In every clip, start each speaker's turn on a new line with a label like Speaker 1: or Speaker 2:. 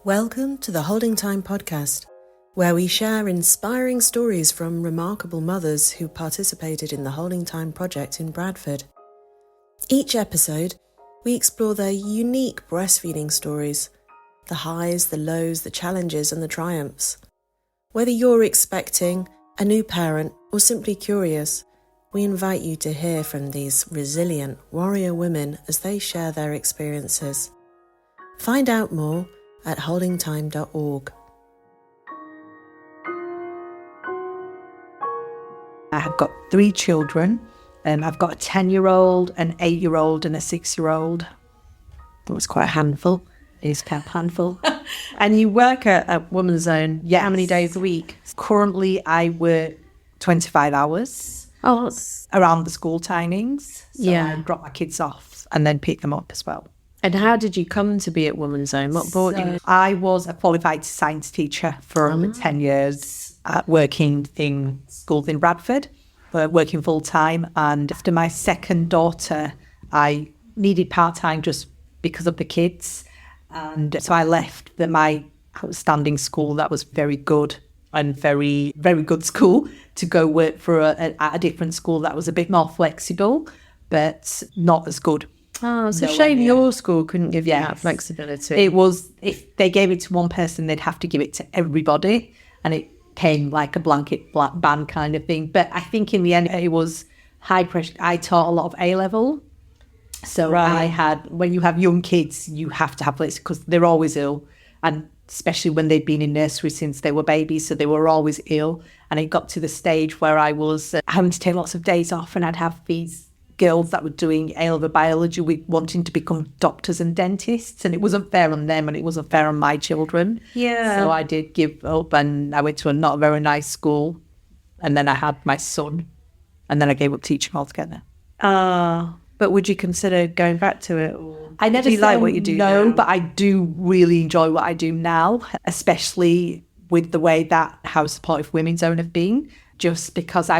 Speaker 1: Welcome to the Holding Time podcast, where we share inspiring stories from remarkable mothers who participated in the Holding Time project in Bradford. Each episode, we explore their unique breastfeeding stories, the highs, the lows, the challenges and the triumphs. Whether you're expecting, a new parent, or simply curious, we invite you to hear from these resilient warrior women as they share their experiences. Find out more at holdingtime.org.
Speaker 2: I have got 3 children, and I've got a 10-year-old, an 8-year-old, and a 6-year-old.
Speaker 1: That was quite a handful.
Speaker 2: It's a handful.
Speaker 1: And you work at Woman's Zone, how many days a week?
Speaker 2: Currently, I work 25 hours around the school timings. So I drop my kids off and then pick them up as well.
Speaker 1: And how did you come to be at Woman's Zone? What brought you?
Speaker 2: I was a qualified science teacher for over 10 years, working in schools in Bradford, working full time. And after my second daughter, I needed part-time just because of the kids. And so I left my outstanding school that was very good and very, very good school to go work for a different school that was a bit more flexible, but not as good.
Speaker 1: Oh, it's a shame your school couldn't give you that flexibility.
Speaker 2: It was, if they gave it to one person, they'd have to give it to everybody. And it came like a blanket ban kind of thing. But I think in the end, it was high pressure. I taught a lot of A-level. So I had, when you have young kids, you have to have flexibility because they're always ill. And especially when they'd been in nursery since they were babies. So they were always ill. And it got to the stage where I was having to take lots of days off, and I'd have these girls that were doing A-level biology wanting to become doctors and dentists, and it wasn't fair on them and it wasn't fair on my children. So I did give up, and I went to a not very nice school, and then I had my son, and then I gave up teaching altogether.
Speaker 1: But would you consider going back to it? Or
Speaker 2: I never
Speaker 1: do you like what you do now?
Speaker 2: But I do really enjoy what I do now, especially with the way that how supportive Women's Zone have been, just because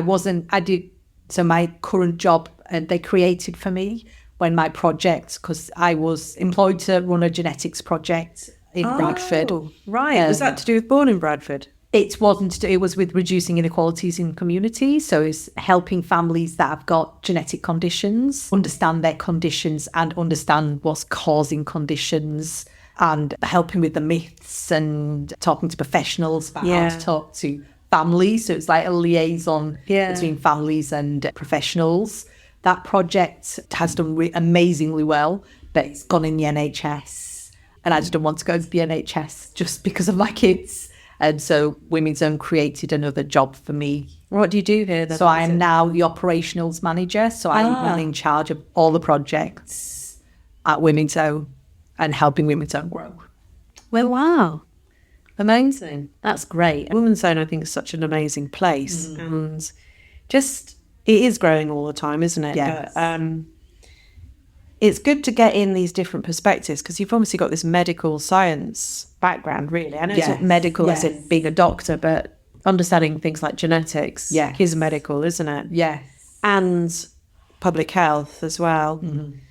Speaker 2: so my current job, they created for me when my project, because I was employed to run a genetics project in Bradford.
Speaker 1: Right. Was that to do with Born in Bradford?
Speaker 2: It wasn't. It was with reducing inequalities in communities. So it's helping families that have got genetic conditions, understand their conditions and understand what's causing conditions, and helping with the myths and talking to professionals about how to talk to families. So it's like a liaison between families and professionals. That project has done amazingly well, but it's gone in the NHS. And I just don't want to go to the NHS just because of my kids. And so Women's Zone created another job for me.
Speaker 1: What do you do here then?
Speaker 2: So I am now the operationals manager. So I'm in charge of all the projects at Women's Zone and helping Women's Zone grow.
Speaker 1: Well, wow. Amazing. That's great. Women's Zone, I think, is such an amazing place. And just, it is growing all the time, isn't it?
Speaker 2: Yes.
Speaker 1: But, it's good to get in these different perspectives, because you've obviously got this medical science background, really. I know it's not medical as in being a doctor, but understanding things like genetics is medical, isn't it?
Speaker 2: Yes.
Speaker 1: And public health as well.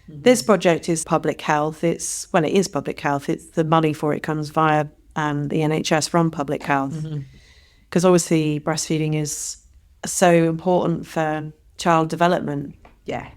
Speaker 1: This project is public health. It is public health. It's the money for it comes via the NHS from public health, because obviously breastfeeding is so important for child development.
Speaker 2: Yes.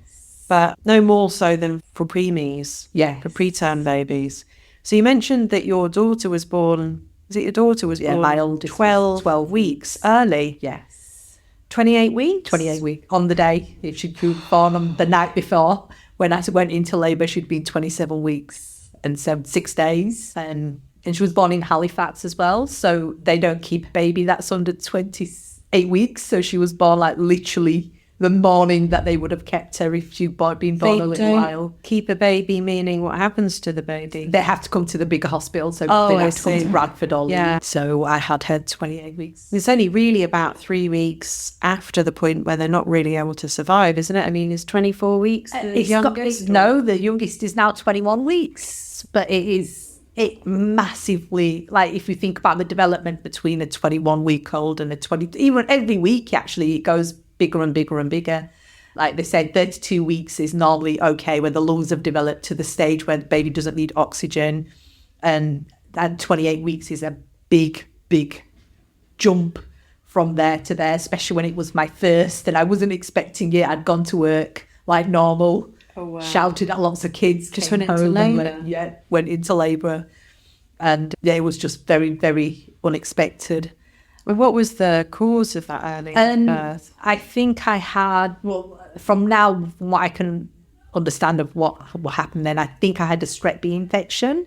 Speaker 1: But no more so than for preemies, for preterm babies. So you mentioned that your daughter was born, my oldest 12 weeks early.
Speaker 2: Yes.
Speaker 1: 28 weeks?
Speaker 2: 28 weeks on the day. If she'd been born on the night before, when I went into labour, she'd been 27 weeks and 6 days. And she was born in Halifax as well. So they don't keep a baby that's under 28 weeks. So she was born like literally the morning that they would have kept her if she'd been born a little while.
Speaker 1: Keep a baby, meaning what happens to the baby?
Speaker 2: They have to come to the bigger hospital. So they have to come to Bradford or Leeds. So I had her 28 weeks.
Speaker 1: It's only really about 3 weeks after the point where they're not really able to survive, isn't it? I mean, is 24 weeks the youngest?
Speaker 2: No, the youngest is now 21 weeks. But it massively, like if you think about the development between a 21-week-old and a 20, even every week actually it goes bigger and bigger and bigger. Like they said, 32 weeks is normally okay when the lungs have developed to the stage where the baby doesn't need oxygen. And and 28 weeks is a big jump from there to there, especially when it was my first and I wasn't expecting it. I'd gone to work like normal, shouted at lots of kids,
Speaker 3: just went into labour.
Speaker 2: Went into labour, and it was just very unexpected.
Speaker 3: Well, what was the cause of that early birth?
Speaker 2: I think I had, from what I can understand of what happened then, I think I had a strep B infection,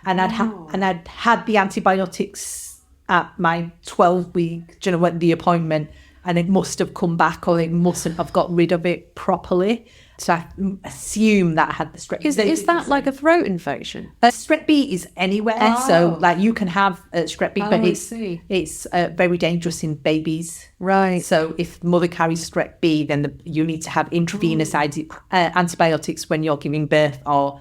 Speaker 2: and I'd had the antibiotics at my 12-week, when the appointment, and it must have come back, or it mustn't have got rid of it properly. So I assume that I had the strep.
Speaker 3: Is that like a throat infection?
Speaker 2: Strep B is anywhere, so like you can have strep B, but it's very dangerous in babies.
Speaker 3: Right.
Speaker 2: So if mother carries strep B, then you need to have intravenous antibiotics when you're giving birth, or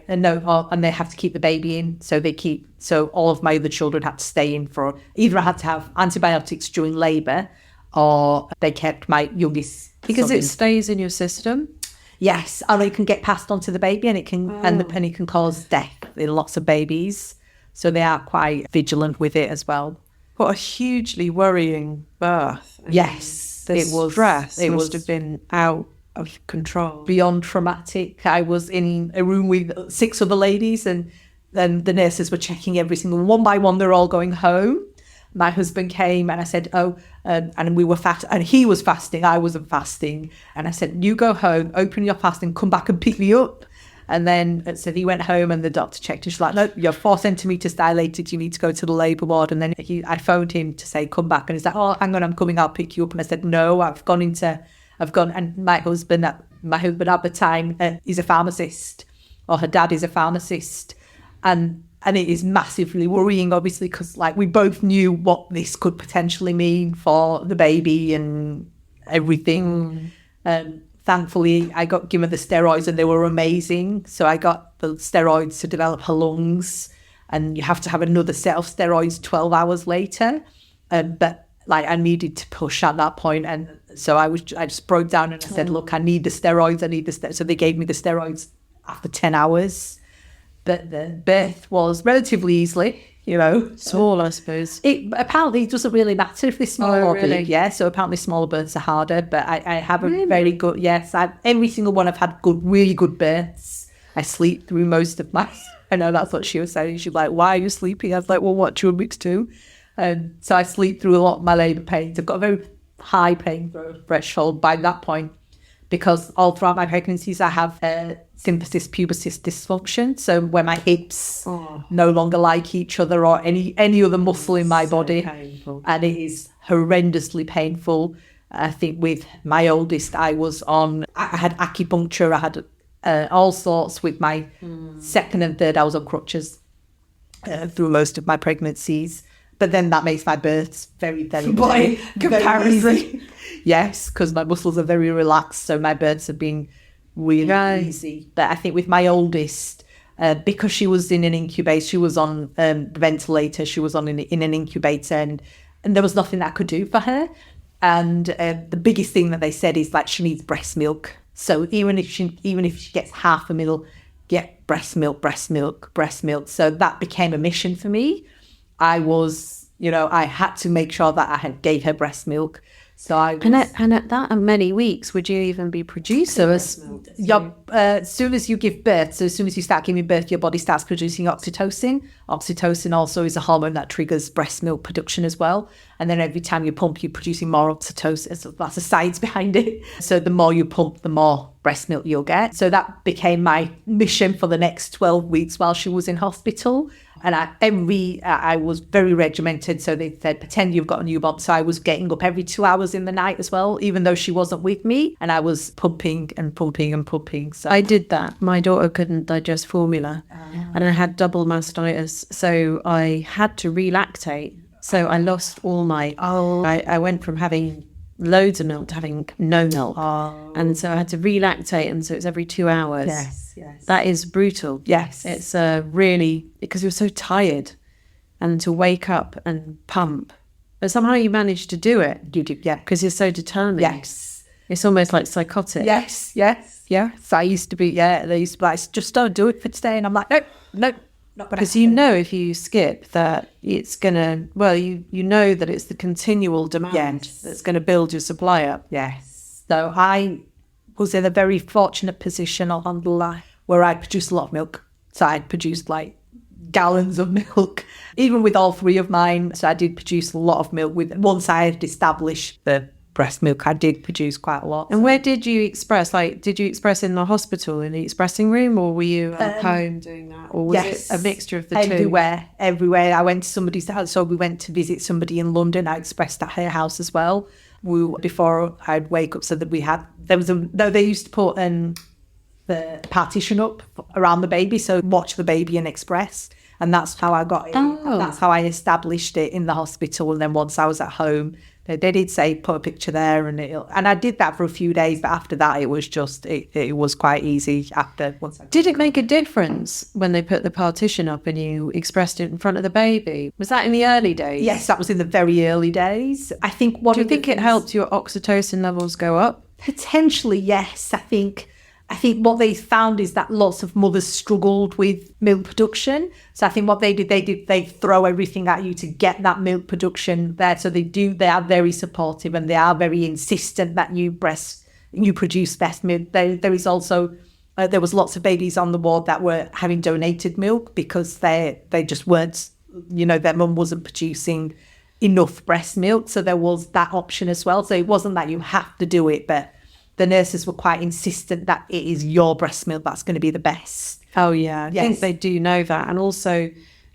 Speaker 2: and they have to keep the baby in. So all of my other children had to stay in for, either I had to have antibiotics during labour, or they kept my youngest.
Speaker 3: Because it stays in your system?
Speaker 2: Yes, and it can get passed on to the baby, and it can and it can cause death in lots of babies. So they are quite vigilant with it as well.
Speaker 3: What a hugely worrying birth.
Speaker 2: Yes,
Speaker 3: it was. Stress must have been out of control.
Speaker 2: Beyond traumatic. I was in a room with 6 other ladies, and then the nurses were checking every single one by one. They're all going home. My husband came, and I said, and we were fast, and he was fasting. I wasn't fasting. And I said, you go home, open your fasting, come back and pick me up. And then it said he went home, and the doctor checked. And she's like, no, you're 4 centimeters dilated. You need to go to the labour ward. And then I phoned him to say, come back. And he's like, oh, hang on, I'm coming. I'll pick you up. And I said, no, and my husband at the time is a pharmacist, or her dad is a pharmacist. And it is massively worrying, obviously, because like we both knew what this could potentially mean for the baby and everything. Thankfully, I got given the steroids, and they were amazing. So I got the steroids to develop her lungs, and you have to have another set of steroids 12 hours later. But like I needed to push at that point, and so I just broke down and I said, look, I need the steroids. So they gave me the steroids after 10 hours. But the birth was relatively easily,
Speaker 3: Small, I suppose.
Speaker 2: It apparently doesn't really matter if they're small or
Speaker 3: really?
Speaker 2: big. Yeah, so apparently smaller births are harder. But I have a very good, every single one I've had really good births. I sleep through most of my, I know that's what she was saying. She's like, why are you sleeping? I was like, well, what do you want me to do? So I sleep through a lot of my labour pains. I've got a very high pain threshold by that point, because all throughout my pregnancies I have Symphysis Pubis Dysfunction, so where my hips no longer like each other, or any other muscle in my body,
Speaker 3: painful.
Speaker 2: And it is horrendously painful. I think with my oldest, I had acupuncture, I had all sorts. With my second and third, I was on crutches through most of my pregnancies. But then that makes my births very, very,
Speaker 3: by comparison.
Speaker 2: Easy. Yes, because my muscles are very relaxed, so my births have been really easy. But I think with my oldest, because she was in an incubator, she was on the ventilator, she was in an incubator, and there was nothing that I could do for her. And the biggest thing that they said is that she needs breast milk. So even if she gets half a meal, get breast milk. So that became a mission for me. I had to make sure that I gave her breast milk. So
Speaker 3: and at that many weeks, would you even be producing breast milk?
Speaker 2: As soon as you give birth, so as soon as you start giving birth, your body starts producing oxytocin. Oxytocin also is a hormone that triggers breast milk production as well. And then every time you pump, you're producing more oxytocin. So that's the science behind it. So the more you pump, the more breast milk you'll get. So that became my mission for the next 12 weeks while she was in hospital. And I was very regimented. So they said, pretend you've got a newborn. So I was getting up every 2 hours in the night as well, even though she wasn't with me. And I was pumping. So
Speaker 3: I did that. My daughter couldn't digest formula and I had double mastitis. So I had to relactate. So I lost all my, I went from having loads of milk to having no milk. And so I had to relactate. And so it's every 2 hours.
Speaker 2: Yes.
Speaker 3: That is brutal.
Speaker 2: Yes.
Speaker 3: It's really, because you're so tired, and to wake up and pump. But somehow you manage to do it.
Speaker 2: You do, yeah.
Speaker 3: Because you're so determined.
Speaker 2: Yes.
Speaker 3: It's almost like psychotic.
Speaker 2: Yes. So I used to be, they used to be like, just don't do it for today. And I'm like, nope.
Speaker 3: Because you know if you skip that it's going to, well, you know that it's the continual demand that's going to build your supply up.
Speaker 2: Yes. So I was in a very fortunate position, alhamdulillah, where I produced a lot of milk. So I produced like gallons of milk, even with all three of mine. So I did produce a lot of milk. Once I had established the breast milk, I did produce quite a lot.
Speaker 3: And where did you express? Like, did you express in the hospital, in the expressing room, or were you at home doing that? Or was it a mixture of the two?
Speaker 2: Everywhere. I went to somebody's house. So we went to visit somebody in London. I expressed at her house as well. Before I'd wake up, so that they used to put the partition up around the baby, so watch the baby and express. And that's how I got it. That's how I established it in the hospital. And then once I was at home, they did say put a picture there, and I did that for a few days. But after that, it was just it was quite easy.
Speaker 3: Did it make a difference when they put the partition up and you expressed it in front of the baby? Was that in the early days?
Speaker 2: Yes, that was in the very early days. I think.
Speaker 3: Do you think it helped your oxytocin levels go up?
Speaker 2: Potentially, yes. I think what they found is that lots of mothers struggled with milk production. So I think what they throw everything at you to get that milk production there. So they are very supportive, and they are very insistent that you produce best milk. There is also, there was lots of babies on the ward that were having donated milk because they just weren't, their mum wasn't producing enough breast milk. So there was that option as well. So it wasn't that you have to do it, but the nurses were quite insistent that it is your breast milk that's going to be the best.
Speaker 3: Oh, yeah. I think they do know that. And also,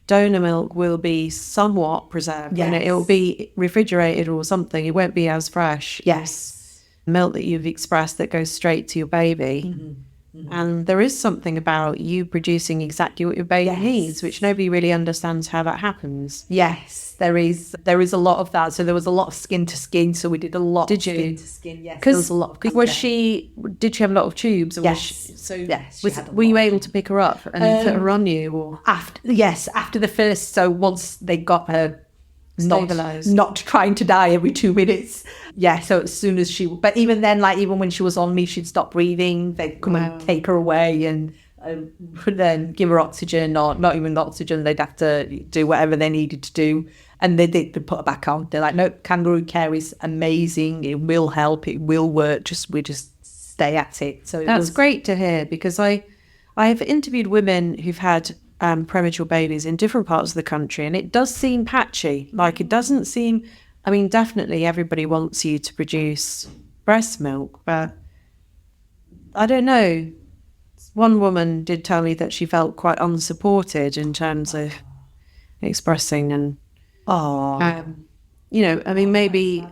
Speaker 3: donor milk will be somewhat preserved.
Speaker 2: Yes.
Speaker 3: And it will be refrigerated or something. It won't be as fresh.
Speaker 2: Yes.
Speaker 3: Milk that you've expressed that goes straight to your baby. Mm-hmm. Mm-hmm. And there is something about you producing exactly what your baby needs, which nobody really understands how that happens.
Speaker 2: Yes, there is a lot of that. So there was a lot of skin to skin. So we did a lot of skin to skin. Yes, there was a lot of
Speaker 3: did she have a lot of tubes? Or
Speaker 2: yes.
Speaker 3: Were you able to pick her up and put her on you? Or?
Speaker 2: After the first, so once they got her
Speaker 3: stabilized,
Speaker 2: not trying to die every 2 minutes. Yeah, so as soon as but even then, like even when she was on me, she'd stop breathing. They'd come and take her away and then give her oxygen, or not even oxygen. They'd have to do whatever they needed to do, and they'd put her back on. They're like, no, kangaroo care is amazing. It will help. It will work. We just stay at it. So
Speaker 3: that's great to hear, because I have interviewed women who've had premature babies in different parts of the country, and it does seem patchy. Like, it doesn't seem, I mean, definitely everybody wants you to produce breast milk, but I don't know. One woman did tell me that she felt quite unsupported in terms of expressing, and I mean, maybe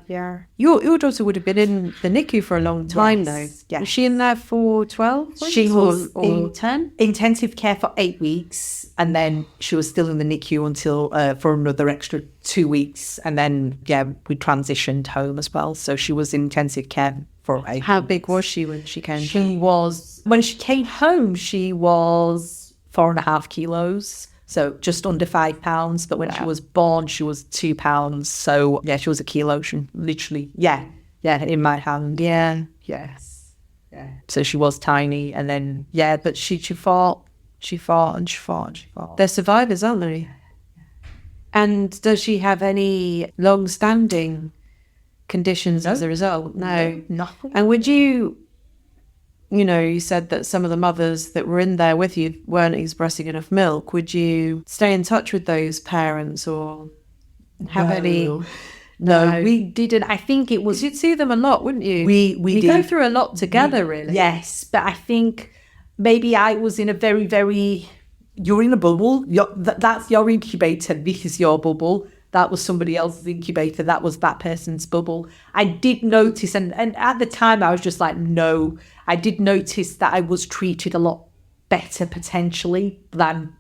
Speaker 3: your daughter would have been in the NICU for a long time, though.
Speaker 2: Yes.
Speaker 3: Was she in there for 12 weeks?
Speaker 2: She was
Speaker 3: or 10?
Speaker 2: Intensive care for 8 weeks, and then she was still in the NICU until for another extra 2 weeks, and then we transitioned home as well. So she was in intensive care for 8 weeks.
Speaker 3: How big was she when she came?
Speaker 2: When she came home, she was 4.5 kilos. So just under 5 pounds, but when she was born, she was 2 pounds. So she was a kilo. She literally, in my hand.
Speaker 3: Yeah.
Speaker 2: Yes. Yeah. So she was tiny, and then but she fought.
Speaker 3: They're survivors, aren't they? And does she have any long-standing conditions as a result?
Speaker 2: No, nothing.
Speaker 3: And would you? You said that some of the mothers that were in there with you weren't expressing enough milk. Would you stay in touch with those parents, or have any?
Speaker 2: No, we didn't. I think it was.
Speaker 3: You'd see them a lot, wouldn't you?
Speaker 2: We
Speaker 3: did. Go through a lot together, really.
Speaker 2: Yes, but I think maybe I was in a very, very. You're in a bubble. That's your incubator. This is your bubble. That was somebody else's incubator. That was that person's bubble. I did notice, and at the time I was just like, no. I did notice that I was treated a lot better potentially than,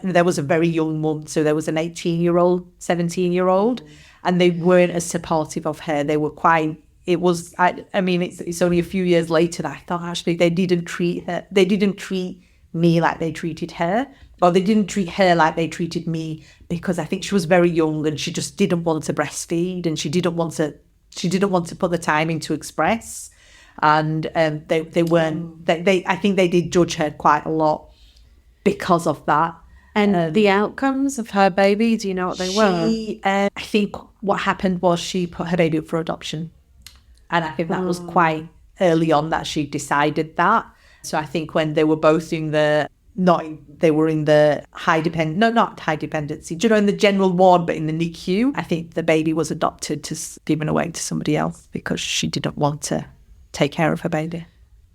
Speaker 2: there was a very young mum. So there was an 18-year-old, 17-year-old, and they weren't as supportive of her. They were quite, it's only a few years later that I thought actually they didn't treat me like they treated her, or they didn't treat her like they treated me, because I think she was very young and she just didn't want to breastfeed, and she didn't want to put the time in to express. And they weren't. I think they did judge her quite a lot because of that.
Speaker 3: And the outcomes of her baby, do you know what they were?
Speaker 2: I think what happened was she put her baby up for adoption. And I think that was quite early on that she decided that. So I think when they were both in the, they were in the not high dependency, in the general ward, but in the NICU, I think the baby was adopted given away to somebody else because she didn't want to take care of her baby.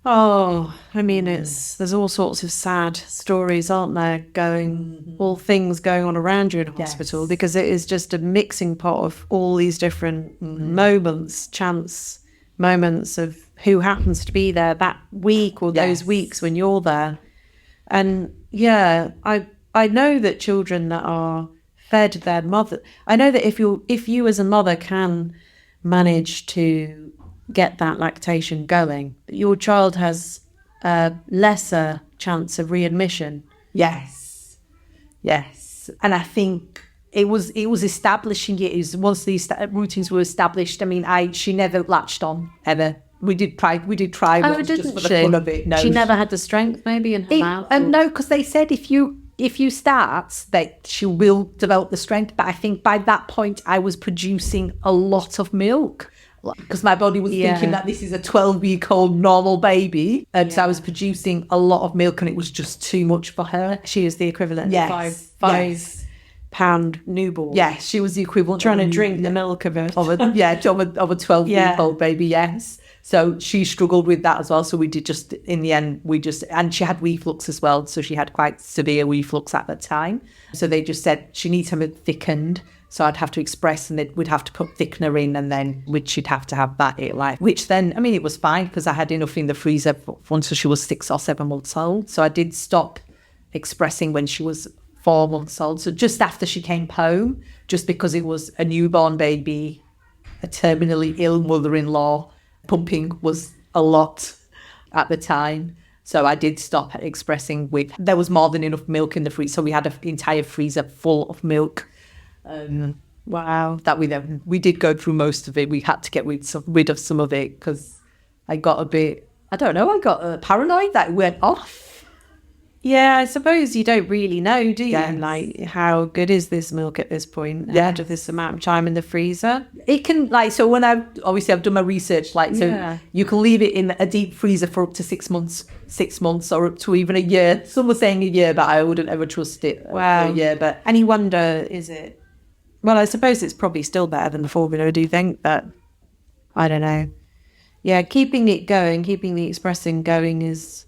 Speaker 3: Oh, I mean, there's all sorts of sad stories, aren't there, all things going on around you in hospital, because it is just a mixing pot of all these different moments, chance moments of who happens to be there that week or those weeks when you're there. And I know that children that are fed their mother, I know that if you as a mother can manage to get that lactation going, your child has a lesser chance of readmission.
Speaker 2: Yes. And I think it was establishing it. Once these routines were established, I mean, she never latched on ever. We did try.
Speaker 3: Oh, didn't
Speaker 2: just for the fun of it. No,
Speaker 3: she never had the strength, maybe, in her mouth.
Speaker 2: No, because they said if you start, that she will develop the strength. But I think by that point, I was producing a lot of milk because my body was thinking that this is a 12-week-old normal baby, and so I was producing a lot of milk, and it was just too much for her.
Speaker 3: She is the equivalent of five-pound newborn.
Speaker 2: Yes, she was the equivalent
Speaker 3: trying to drink the milk of a
Speaker 2: 12-week-old baby. Yes. So she struggled with that as well. So we did in the end, and she had reflux as well. So she had quite severe reflux at that time. So they just said she needs to have it thickened. So I'd have to express, and we'd have to put thickener in, and then she'd have to have that. Which then, I mean, it was fine because I had enough in the freezer until she was 6 or 7 months old. So I did stop expressing when she was 4 months old. So just after she came home, just because it was a newborn baby, a terminally ill mother-in-law, pumping was a lot at the time. So I did stop expressing there was more than enough milk in the freezer. So we had an entire freezer full of milk.
Speaker 3: Wow.
Speaker 2: That we did go through most of it. We had to get rid of some of it because I got a bit, I got paranoid that it went off.
Speaker 3: Yeah, I suppose you don't really know, do you?
Speaker 2: Yes.
Speaker 3: Like, how good is this milk at this point? After this amount of time in the freezer?
Speaker 2: It can, so when I've done my research, so you can leave it in a deep freezer for up to 6 months or up to even a year. Some were saying a year, but I wouldn't ever trust it for a year. But
Speaker 3: and you wonder, is it? Well, I suppose it's probably still better than the formula, do you think? But I don't know. Yeah, keeping it going, keeping the expressing going is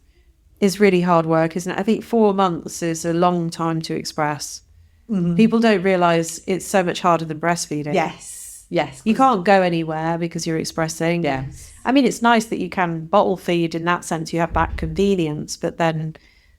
Speaker 3: really hard work, isn't it? I think 4 months is a long time to express. Mm-hmm. People don't realise it's so much harder than breastfeeding.
Speaker 2: Yes.
Speaker 3: You can't go anywhere because you're expressing.
Speaker 2: Yes.
Speaker 3: I mean, it's nice that you can bottle feed in that sense. You have that convenience, but then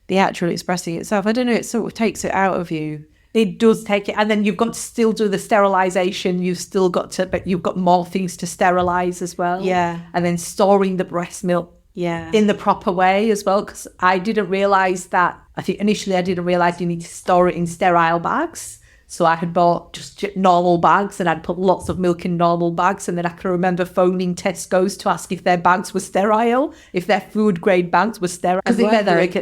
Speaker 3: the actual expressing itself, I don't know, it sort of takes it out of you.
Speaker 2: It does take it. And then you've got to still do the sterilisation. But you've got more things to sterilise as well.
Speaker 3: Yeah.
Speaker 2: And then storing the breast milk in the proper way as well, because I didn't realise that. I think initially I didn't realise you need to store it in sterile bags. So I had bought just normal bags, and I'd put lots of milk in normal bags. And then I can remember phoning Tesco's to ask if their bags were sterile, if their food grade bags were sterile.
Speaker 3: Because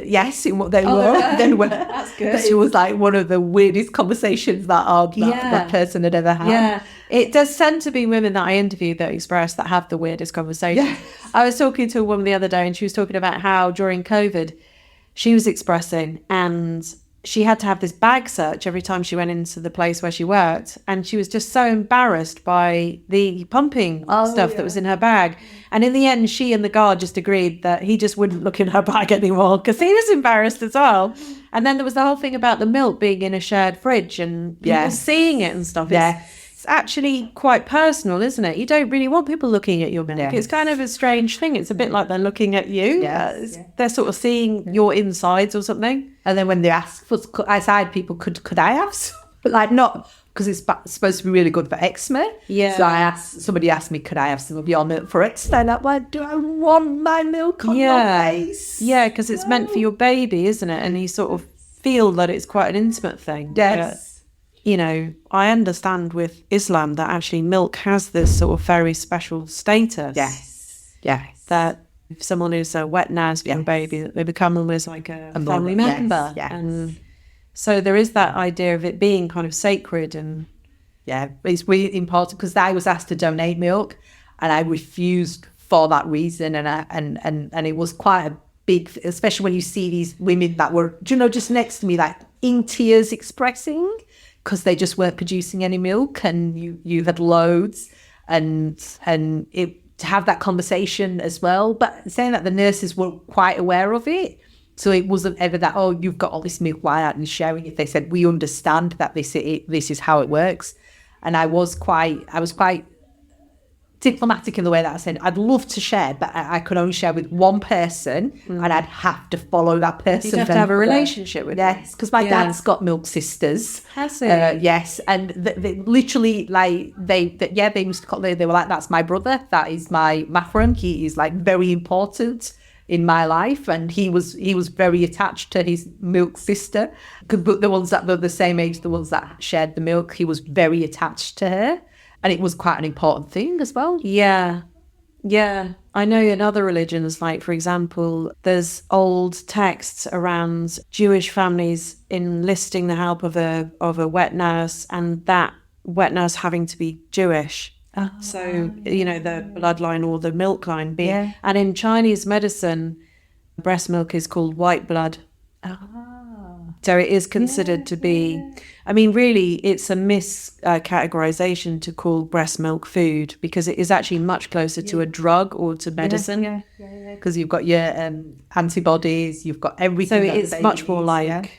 Speaker 2: yes, they were. Then
Speaker 3: that's good.
Speaker 2: It was like one of the weirdest conversations that person had ever had.
Speaker 3: Yeah. It does tend to be women that I interview that express that have the weirdest conversations.
Speaker 2: Yeah.
Speaker 3: I was talking to a woman the other day, and she was talking about how during COVID she was expressing, and she had to have this bag search every time she went into the place where she worked, and she was just so embarrassed by the pumping stuff that was in her bag. And in the end, she and the guard just agreed that he just wouldn't look in her bag anymore because he was embarrassed as well. And then there was the whole thing about the milk being in a shared fridge and people seeing it and stuff. It's actually quite personal, isn't it? You don't really want people looking at your milk. Yes. It's kind of a strange thing. It's a bit like they're looking at you. They're sort of seeing your insides or something.
Speaker 2: And then when they ask for people, could I have some? But not because it's supposed to be really good for eczema.
Speaker 3: Yeah.
Speaker 2: So somebody asked me, could I have some of your milk for eczema? And I'm like, do I want my milk on my face?
Speaker 3: Yeah, because it's meant for your baby, isn't it? And you sort of feel that it's quite an intimate thing.
Speaker 2: Yes.
Speaker 3: But, I understand with Islam that actually milk has this sort of very special status.
Speaker 2: Yes.
Speaker 3: That if someone who's a wet nurse for a baby, they become almost like a family member.
Speaker 2: Yes.
Speaker 3: And So there is that idea of it being kind of sacred. And
Speaker 2: yeah, it's really important because I was asked to donate milk and I refused for that reason. And it was quite a big, especially when you see these women that were, just next to me, like in tears expressing because they just weren't producing any milk, and you had loads, and to have that conversation as well. But saying that the nurses were quite aware of it. So it wasn't ever that, oh, you've got all this milk, why aren't you sharing it? They said, we understand that this is how it works. And I was quite diplomatic in the way that I said, I'd love to share, but I could only share with one person, and I'd have to follow that person.
Speaker 3: You'd have to have a relationship with them.
Speaker 2: Yes, because my dad's got milk sisters.
Speaker 3: Has he?
Speaker 2: Yes, and they literally, like, they used to call, they were like, that's my brother, that is my Mathron, he is like very important in my life, and he was very attached to his milk sister. But the ones that were the same age, the ones that shared the milk, he was very attached to her, and it was quite an important thing as well.
Speaker 3: Yeah. I know in other religions, like for example, there's old texts around Jewish families enlisting the help of a wet nurse, and that wet nurse having to be Jewish. So, the bloodline or the milk line being. Yeah. And in Chinese medicine, breast milk is called white blood. So it is considered to be, I mean, really, it's a miscategorization to call breast milk food, because it is actually much closer to a drug or to medicine.
Speaker 2: Because you've got your antibodies, you've got everything.
Speaker 3: So it's much more like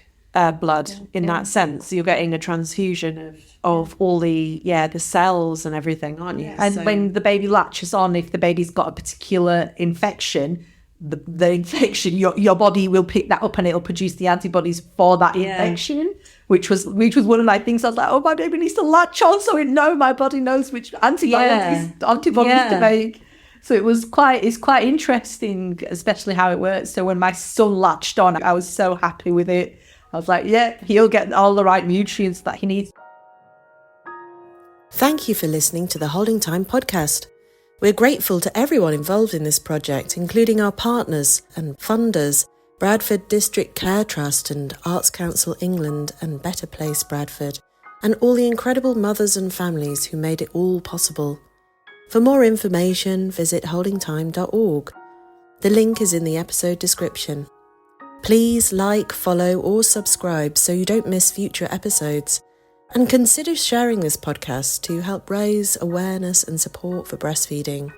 Speaker 3: blood in that sense. You're getting a transfusion of all the cells and everything, aren't you?
Speaker 2: And when the baby latches on, if the baby's got a particular infection, the infection, your body will pick that up and it'll produce the antibodies for that infection, which was one of my things. I was like, oh, my baby needs to latch on, so my body knows which antibodies to make. So it's quite interesting, especially how it works. So when my son latched on, I was so happy with it. I was like, he'll get all the right nutrients that he needs.
Speaker 1: Thank you for listening to the Holding Time podcast. We're grateful to everyone involved in this project, including our partners and funders, Bradford District Care Trust and Arts Council England and Better Place Bradford, and all the incredible mothers and families who made it all possible. For more information, visit holdingtime.org. The link is in the episode description. Please like, follow or subscribe so you don't miss future episodes. And consider sharing this podcast to help raise awareness and support for breastfeeding.